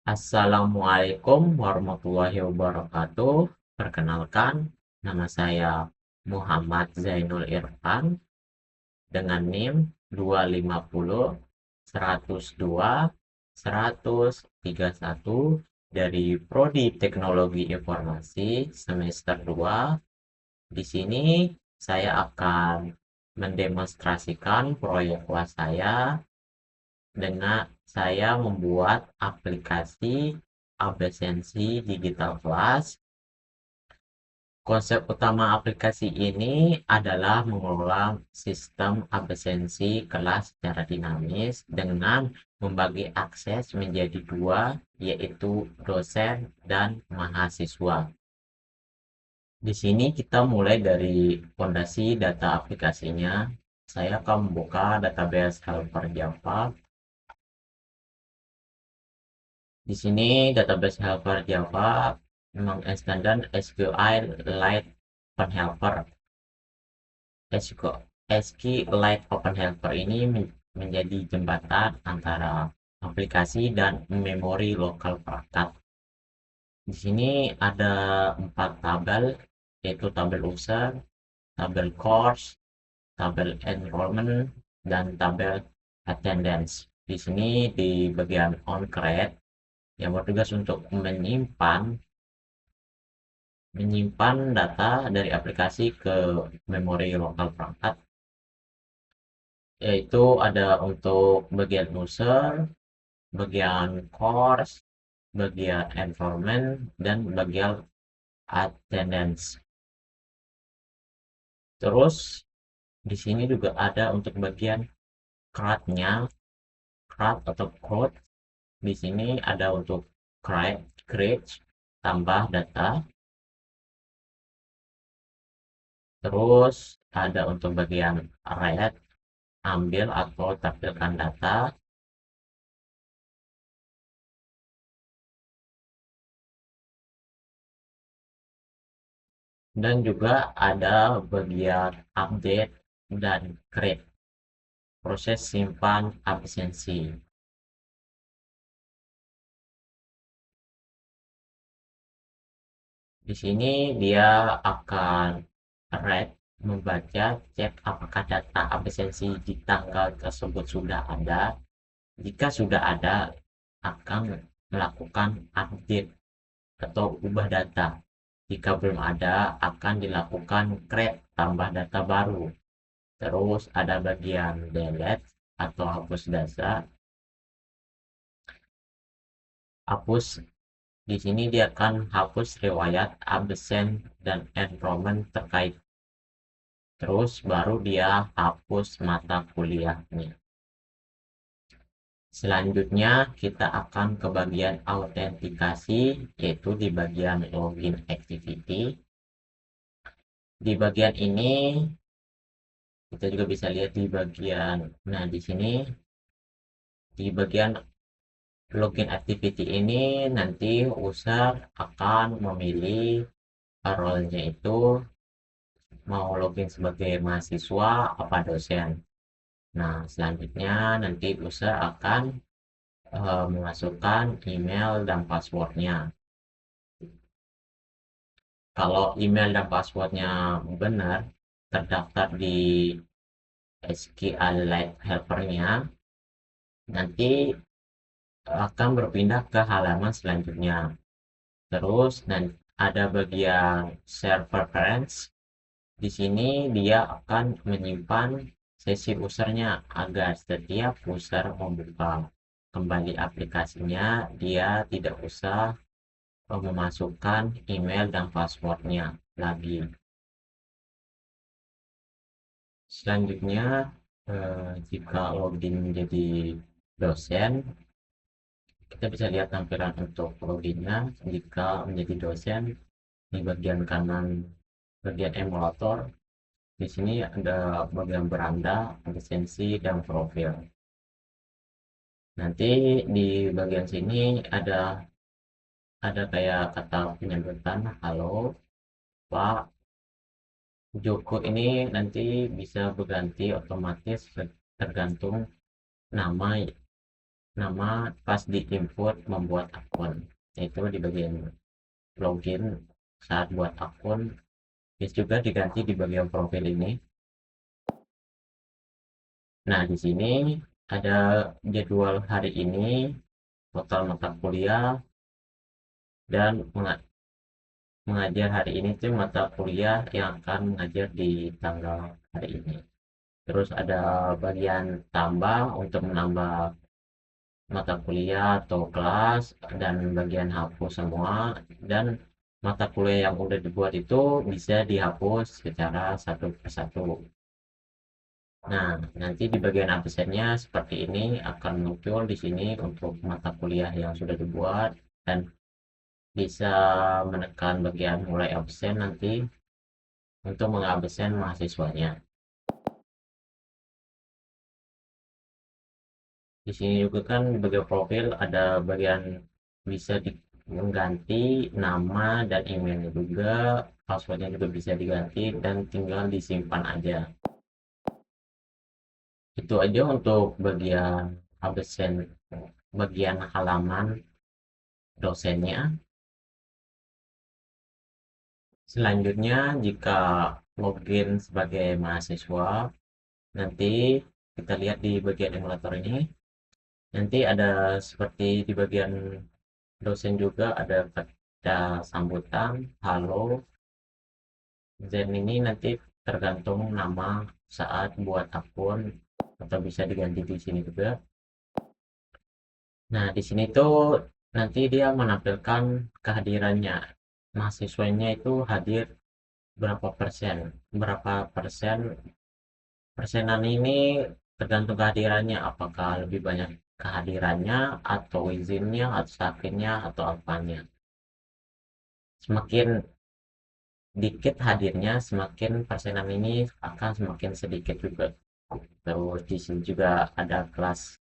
Assalamualaikum warahmatullahi wabarakatuh. Perkenalkan, nama saya Muhammad Zainul Irfan dengan NIM 250 102 131 dari Prodi Teknologi Informasi semester 2. Di sini saya akan mendemonstrasikan proyek UAS saya dengan saya membuat aplikasi absensi digital kelas. Konsep utama aplikasi ini adalah mengelola sistem absensi kelas secara dinamis dengan membagi akses menjadi dua, yaitu dosen dan mahasiswa. Di sini kita mulai dari fondasi data aplikasinya. Saya akan membuka database helper Java. Di sini database helper Java menginstansikan SQLite Open Helper. SQLite Open Helper ini menjadi jembatan antara aplikasi dan memori lokal perangkat. Di sini ada 4 tabel, yaitu tabel user, tabel course, tabel enrollment, dan tabel attendance. Di sini di bagian onCreate yang bertugas untuk menyimpan data dari aplikasi ke memori lokal perangkat, yaitu ada untuk bagian user, bagian course, bagian environment, dan bagian attendance. Terus di sini juga ada untuk bagian CRUD-nya, CRUD atau code. Di sini ada untuk create, tambah data. Terus ada untuk bagian read, ambil atau tampilkan data. Dan juga ada bagian update dan create, proses simpan absensi. Di sini dia akan read, membaca, cek apakah data absensi di tanggal tersebut sudah ada. Jika sudah ada, akan melakukan update atau ubah data. Jika belum ada, akan dilakukan create, tambah data baru. Terus ada bagian delete atau hapus data. Hapus, di sini dia akan hapus riwayat absen dan enrollment terkait. Terus baru dia hapus mata kuliahnya. Selanjutnya kita akan ke bagian autentikasi, yaitu di bagian login activity. Di bagian ini kita juga bisa lihat di bagian, nah di sini di bagian login activity ini nanti user akan memilih role-nya itu mau login sebagai mahasiswa apa dosen. Nah, selanjutnya nanti user akan memasukkan email dan passwordnya. Kalau email dan passwordnya benar, terdaftar di SQLite helpernya, nanti akan berpindah ke halaman selanjutnya. Terus ada bagian share preference. Di sini dia akan menyimpan sesi usernya agar setiap user membuka kembali aplikasinya, dia tidak usah memasukkan email dan passwordnya lagi. Selanjutnya, jika login menjadi dosen, kita bisa lihat tampilan untuk loginnya. Jika menjadi dosen, di bagian kanan bagian emulator, di sini ada bagian beranda, absensi, dan profil. Nanti di bagian sini ada kayak kata penyebutan, halo Pak Joko. Ini nanti bisa berganti otomatis tergantung nama nama pas di input membuat akun, yaitu di bagian login saat buat akun. Bisa juga diganti di bagian profil ini. Nah, di sini ada jadwal hari ini, total mata kuliah, dan mengajar hari ini itu mata kuliah yang akan mengajar di tanggal hari ini. Terus ada bagian tambah untuk menambah mata kuliah atau kelas, dan bagian hapus semua, dan mata kuliah yang udah dibuat itu bisa dihapus secara satu persatu. Nah, nanti di bagian absennya seperti ini akan muncul di sini untuk mata kuliah yang sudah dibuat, dan bisa menekan bagian mulai absen nanti untuk mengabsen mahasiswanya. Di sini juga kan di bagian profil ada bagian bisa mengganti nama dan emailnya juga, passwordnya juga bisa diganti dan tinggal disimpan aja. Itu aja untuk bagian absen, bagian halaman dosennya. Selanjutnya, jika login sebagai mahasiswa, nanti kita lihat di bagian emulator ini. Nanti ada seperti di bagian dosen juga ada kata sambutan, halo. Dan ini nanti tergantung nama saat buat akun, atau bisa diganti di sini juga. Nah, di sini tuh nanti dia menampilkan kehadirannya. Mahasiswanya itu hadir berapa persen. Berapa persen, persenan ini tergantung kehadirannya, apakah lebih banyak kehadirannya atau izinnya atau sakitnya atau apanya. Semakin dikit hadirnya, semakin persenan ini akan semakin sedikit juga. Terus di sini juga ada kelas,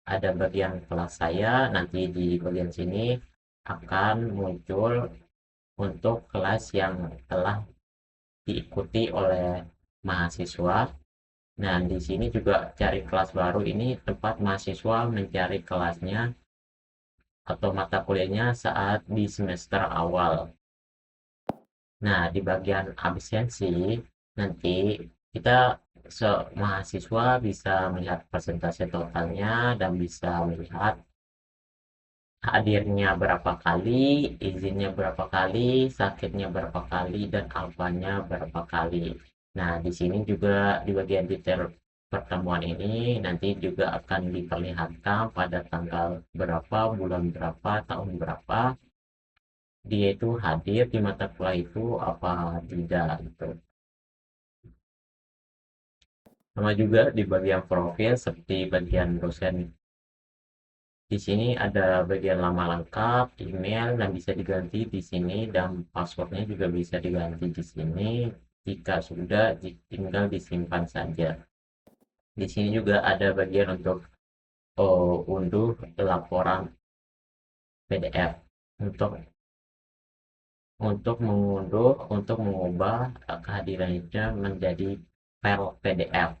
ada bagian kelas saya, nanti di bagian sini akan muncul untuk kelas yang telah diikuti oleh mahasiswa. Nah, di sini juga cari kelas baru, ini tempat mahasiswa mencari kelasnya atau mata kuliahnya saat di semester awal. Nah, di bagian absensi nanti kita mahasiswa bisa melihat persentase totalnya dan bisa melihat hadirnya berapa kali, izinnya berapa kali, sakitnya berapa kali, dan alfanya berapa kali. Nah, di sini juga di bagian detail pertemuan ini nanti juga akan diperlihatkan pada tanggal berapa, bulan berapa, tahun berapa dia itu hadir di mata kuliah itu apa tidak gitu. Sama juga di bagian profil seperti bagian dosen. Di sini ada bagian nama lengkap, email, dan bisa diganti di sini, dan passwordnya juga bisa diganti di sini. Jika sudah, tinggal disimpan saja. Di sini juga ada bagian untuk unduh laporan PDF untuk untuk mengubah kehadirannya menjadi file PDF.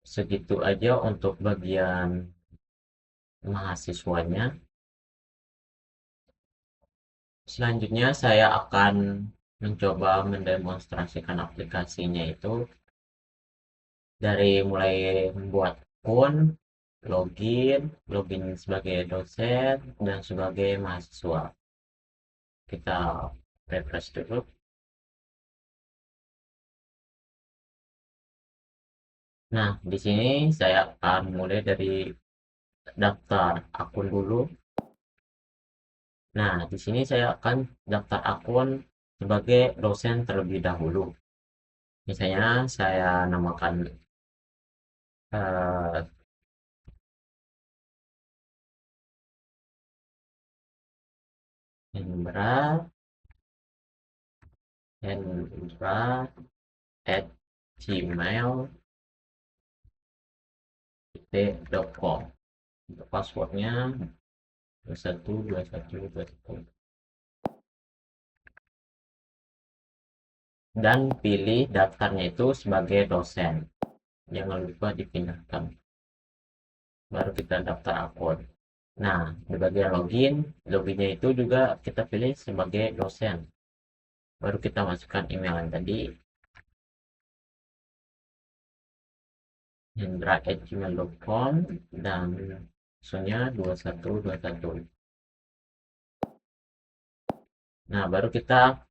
Segitu aja untuk bagian mahasiswanya. Selanjutnya saya akan mencoba mendemonstrasikan aplikasinya itu dari mulai membuat akun, login sebagai dosen dan sebagai mahasiswa. Kita refresh dulu. Nah, di sini saya akan mulai dari daftar akun dulu. Nah, di sini saya akan daftar akun sebagai dosen terlebih dahulu. Misalnya saya namakan eh, Hendra Hendra at gmail.com. Untuk passwordnya 212121, dan pilih daftarnya itu sebagai dosen, jangan lupa dipindahkan. baru kita daftar akun. Nah, di bagian loginnya itu juga kita pilih sebagai dosen. Baru kita masukkan email yang tadi, hendra@gmail.com, dan passwordnya 2121. Nah, baru kita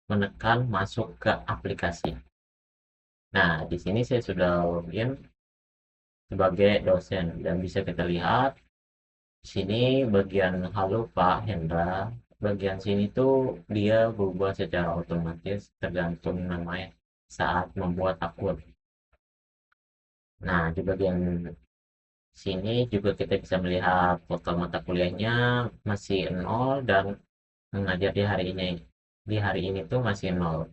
menekan masuk ke aplikasi. Nah, di sini saya sudah login sebagai dosen dan bisa kita lihat di sini bagian halo Pak Hendra. Bagian sini tuh dia berubah secara otomatis tergantung namanya saat membuat akun. Nah, di bagian sini juga kita bisa melihat total mata kuliahnya masih 0 dan mengajar di hari ini tuh masih 0.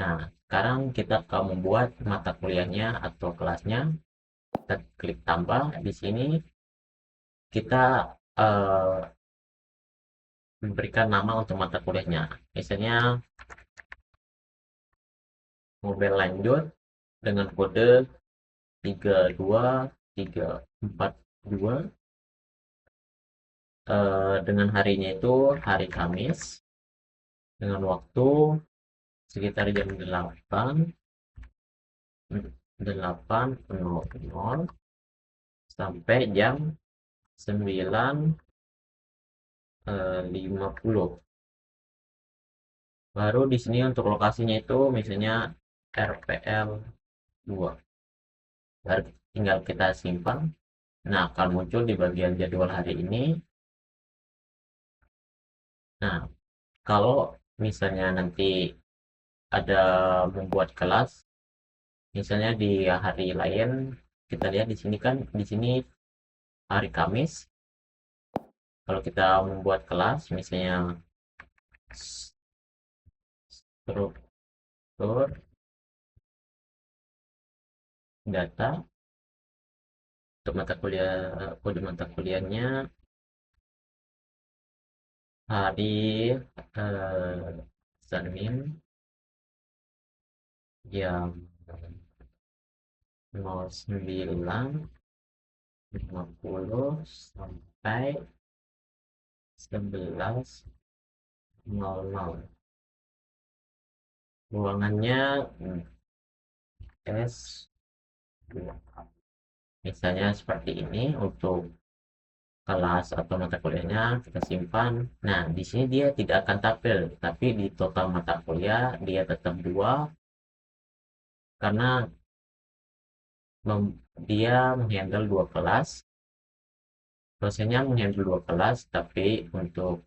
Nah, sekarang kita akan membuat mata kuliahnya atau kelasnya. Kita klik tambah di sini, kita memberikan nama untuk mata kuliahnya. Misalnya mobile lanjut dengan kode 32342, dengan harinya itu hari Kamis, dengan waktu sekitar jam 8.00 sampai jam 9.50. Baru di sini untuk lokasinya itu misalnya RPL 2. Baru tinggal kita simpan. Nah, akan muncul di bagian jadwal hari ini. Nah, kalau misalnya nanti ada membuat kelas, misalnya di hari lain, kita lihat di sini kan, di sini hari Kamis. Kalau kita membuat kelas, misalnya struktur data untuk mata kuliah, kode mata kuliahnya hari Senin jam 09.50 sampai 11.00. Ruangannya S2. Misalnya seperti ini untuk kelas atau mata kuliahnya kita simpan. Nah, di sini dia tidak akan tampil, tapi di total mata kuliah dia tetap 2 karena dia menghandle 2 kelas. Dosennya menghandle 2 kelas, tapi untuk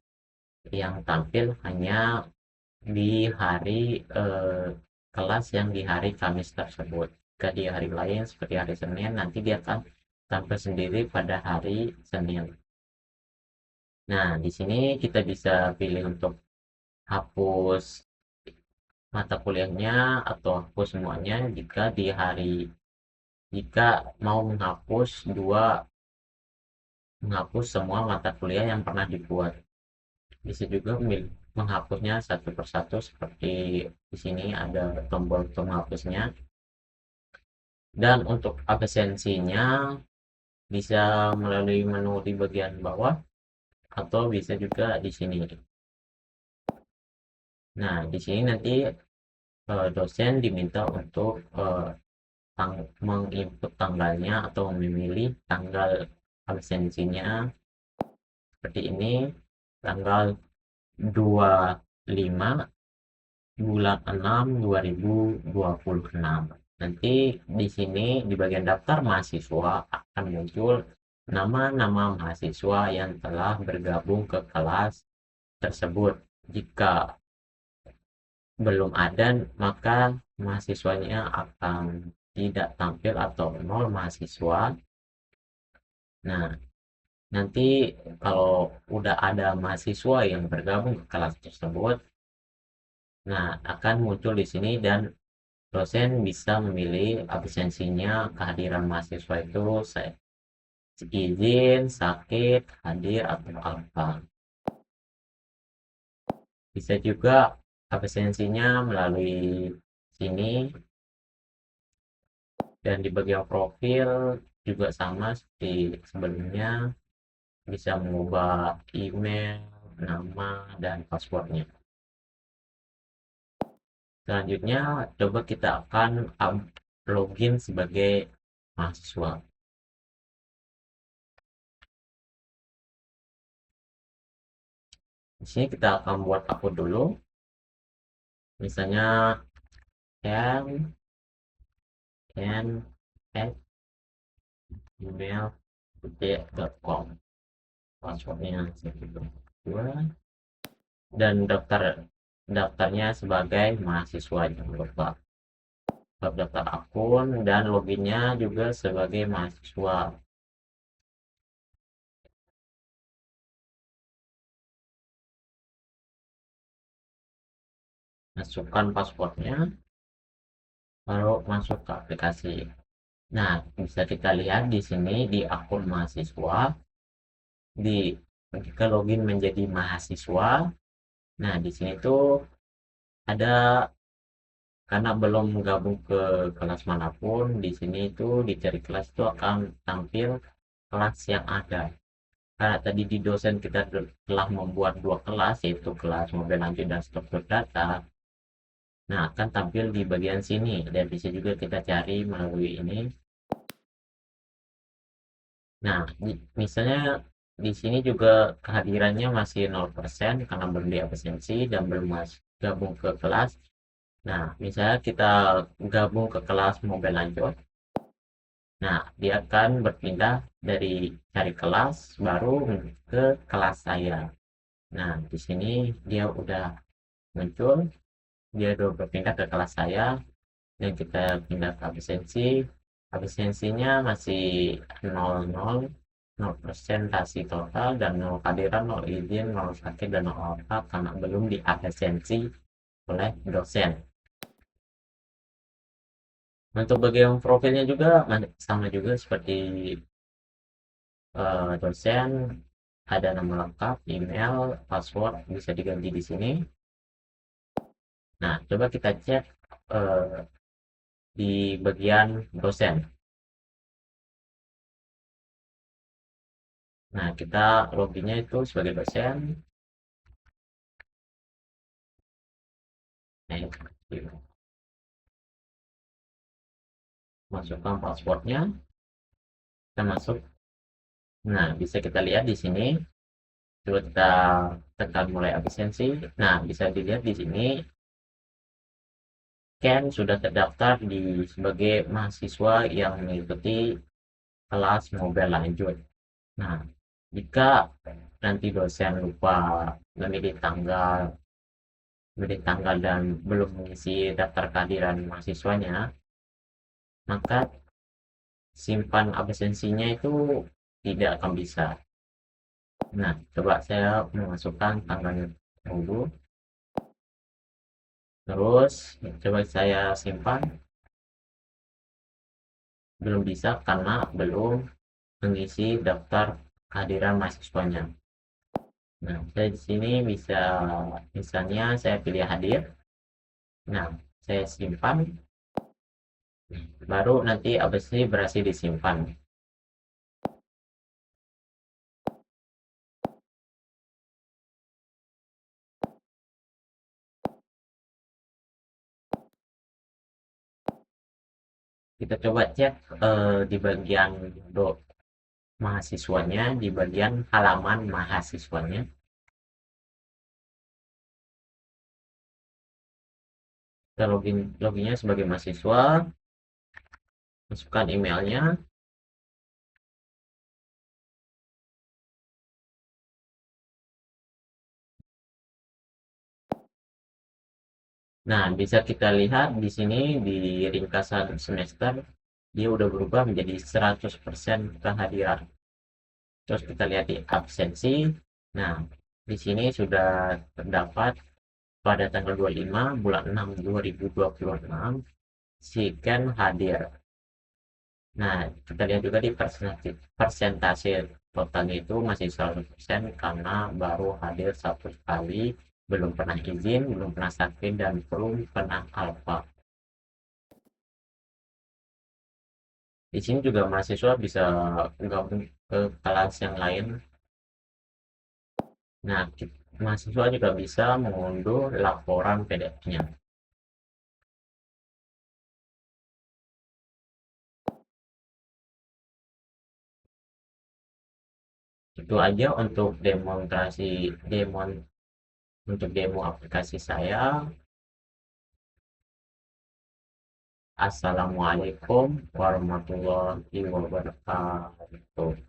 yang tampil hanya di hari kelas yang di hari Kamis tersebut. Jika di hari lain seperti hari Senin, nanti dia akan tampil sendiri pada hari Senin. Nah, di sini kita bisa pilih untuk hapus mata kuliahnya atau hapus semuanya jika mau menghapus semua mata kuliah yang pernah dibuat. Bisa juga menghapusnya satu persatu seperti di sini ada tombol untuk menghapusnya. Dan untuk absensinya bisa melalui menu di bagian bawah atau bisa juga di sini. Nah, di sini nanti dosen diminta untuk menginput tanggalnya atau memilih tanggal absensinya seperti ini, tanggal 25 bulan 6 2026. Nanti di sini di bagian daftar mahasiswa akan muncul nama-nama mahasiswa yang telah bergabung ke kelas tersebut. Jika belum ada, maka mahasiswanya akan tidak tampil atau 0 mahasiswa. Nah, nanti kalau udah ada mahasiswa yang bergabung ke kelas tersebut, nah akan muncul di sini dan dosen bisa memilih absensinya, kehadiran mahasiswa itu izin, sakit, hadir, atau apa. Bisa juga absensinya melalui sini, dan di bagian profil juga sama seperti sebelumnya, bisa mengubah email, nama, dan passwordnya. Selanjutnya, coba kita akan login sebagai mahasiswa. Di sini kita akan buat akun dulu. Misalnya @gmail.com, passwordnya segitu. Dan daftarnya sebagai mahasiswa, jangan lupa daftar akun dan loginnya juga sebagai mahasiswa. Masukkan passwordnya, baru masuk ke aplikasi. Nah, bisa kita lihat di sini di akun mahasiswa, jika login menjadi mahasiswa. Nah, di sini tuh ada, karena belum gabung ke kelas manapun, di sini itu di cari kelas itu akan tampil kelas yang ada. Karena tadi di dosen kita telah membuat dua kelas, yaitu kelas mobile lanjut dan struktur data. Nah, akan tampil di bagian sini dan bisa juga kita cari melalui ini. Nah, misalnya di sini juga kehadirannya masih 0% karena belum di absensi dan belum gabung ke kelas. Nah, misalnya kita gabung ke kelas mobile lanjut. Nah, dia akan berpindah dari cari kelas baru ke kelas saya. Nah, di sini dia udah muncul, dia udah berpindah ke kelas saya, dan kita pindah ke absensinya masih 0 presentasi total, dan 0 kehadiran, 0 izin, 0 sakit, dan 0 apa karena belum diabsensi oleh dosen. Untuk bagian profilnya juga sama juga seperti dosen, ada nama lengkap, email, password bisa diganti di sini. Nah, coba kita cek di bagian dosen. Nah, kita loginnya itu sebagai dosen. Nah, masukkan passwordnya, kita masuk. Nah, bisa kita lihat di sini. Coba kita tekan mulai absensi. Nah, bisa dilihat di sini Ken sudah terdaftar sebagai mahasiswa yang mengikuti kelas mobile lanjut. Nah, jika nanti dosen lupa memilih tanggal dan belum mengisi daftar kehadiran mahasiswanya, maka simpan absensinya itu tidak akan bisa. Nah, coba saya memasukkan tanggalnya dulu. Terus, coba saya simpan. Belum bisa karena belum mengisi daftar kehadiran mahasiswanya. Nah, saya di sini bisa, misalnya saya pilih hadir. Nah, saya simpan. Baru nanti absensi berhasil disimpan. Kita coba cek di bagian mahasiswanya, di bagian halaman mahasiswanya. Kita loginnya sebagai mahasiswa, masukkan emailnya. Nah, bisa kita lihat di sini di ringkasan semester, dia udah berubah menjadi 100% kehadiran. Terus kita lihat di absensi. Nah, di sini sudah terdapat pada tanggal 25 bulan 6 2026 si Ken hadir. Nah, kita lihat juga di persentase totalnya itu masih 100% karena baru hadir satu kali, belum pernah izin, belum pernah sakit, dan belum pernah alfa. Di sini juga mahasiswa bisa gabung ke kelas yang lain. Nah, mahasiswa juga bisa mengunduh laporan PDF-nya. Itu aja untuk demonstrasi untuk demo aplikasi saya. Assalamualaikum warahmatullahi wabarakatuh.